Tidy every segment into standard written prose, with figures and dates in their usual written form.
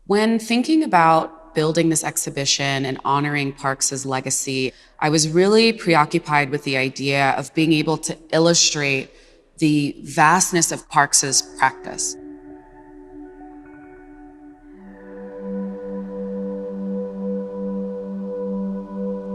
When thinking about building this exhibition and honoring Parks's legacy, I was really preoccupied with the idea of being able to illustrate the vastness of Parks's practice.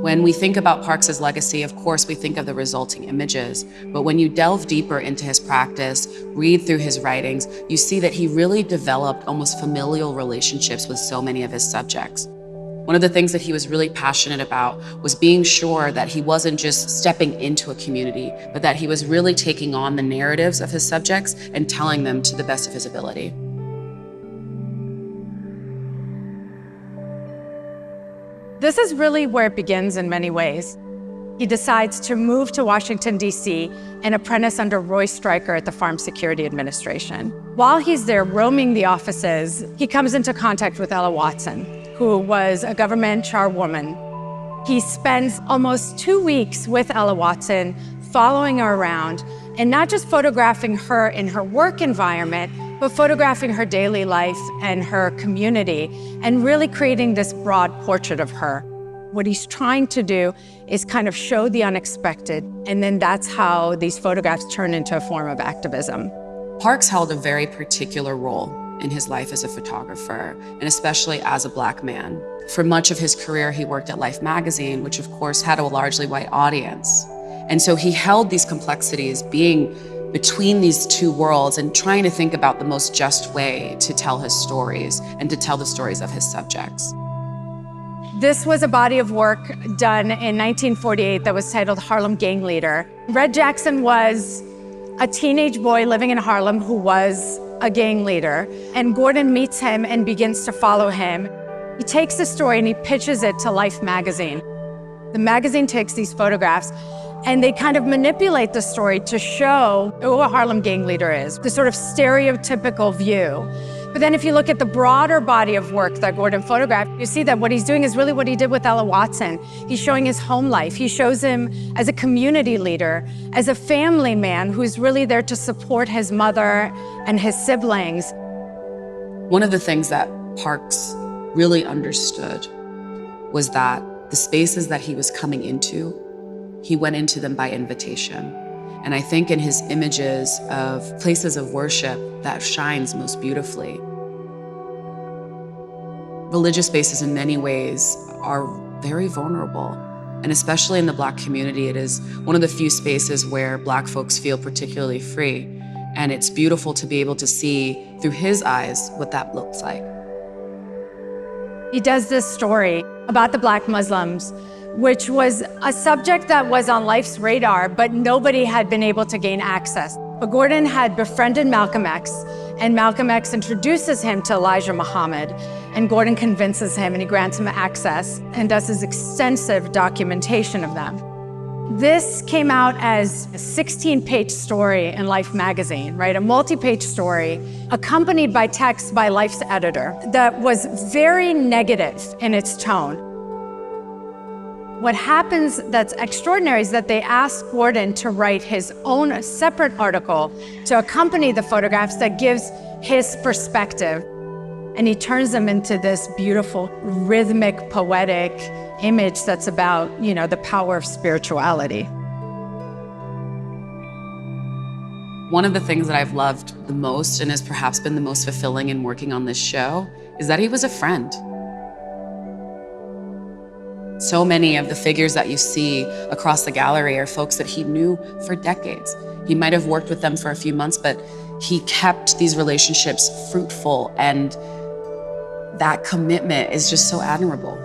When we think about Parks's legacy, of course, we think of the resulting images. But when you delve deeper into his practice, read through his writings, you see that he really developed almost familial relationships with so many of his subjects. One of the things that he was really passionate about was being sure that he wasn't just stepping into a community, but that he was really taking on the narratives of his subjects and telling them to the best of his ability. This is really where it begins in many ways. He decides to move to Washington, D.C. and apprentice under Roy Stryker at the Farm Security Administration. While he's there roaming the offices, he comes into contact with Ella Watson, who was a government charwoman. He spends almost 2 weeks with Ella Watson, following her around, and not just photographing her in her work environment, but photographing her daily life and her community, and really creating this broad portrait of her. What he's trying to do is kind of show the unexpected, and then that's how these photographs turn into a form of activism. Parks held a very particular role in his life as a photographer, and especially as a Black man. For much of his career, he worked at Life magazine, which of course had a largely white audience. And so he held these complexities, being between these two worlds and trying to think about the most just way to tell his stories and to tell the stories of his subjects. This was a body of work done in 1948 that was titled Harlem Gang Leader. Red Jackson was a teenage boy living in Harlem who was a gang leader, and Gordon meets him and begins to follow him. He takes the story and he pitches it to Life magazine. The magazine takes these photographs and they kind of manipulate the story to show who a Harlem gang leader is, the sort of stereotypical view. But then if you look at the broader body of work that Gordon photographed, you see that what he's doing is really what he did with Ella Watson. He's showing his home life. He shows him as a community leader, as a family man who's really there to support his mother and his siblings. One of the things that Parks really understood was that the spaces that he was coming into, he went into them by invitation. And I think in his images of places of worship, that shines most beautifully. Religious spaces in many ways are very vulnerable. And especially in the Black community, it is one of the few spaces where Black folks feel particularly free. And it's beautiful to be able to see through his eyes what that looks like. He does this story about the Black Muslims, which was a subject that was on Life's radar, but nobody had been able to gain access. But Gordon had befriended Malcolm X, and Malcolm X introduces him to Elijah Muhammad, and Gordon convinces him and he grants him access and does his extensive documentation of them. This came out as a 16-page story in Life magazine, right? A multi-page story accompanied by text by Life's editor that was very negative in its tone. What happens that's extraordinary is that they asked Gordon to write his own separate article to accompany the photographs that gives his perspective. And he turns them into this beautiful, rhythmic, poetic image that's about, the power of spirituality. One of the things that I've loved the most and has perhaps been the most fulfilling in working on this show is that he was a friend. So many of the figures that you see across the gallery are folks that he knew for decades. He might have worked with them for a few months, but he kept these relationships fruitful, and that commitment is just so admirable.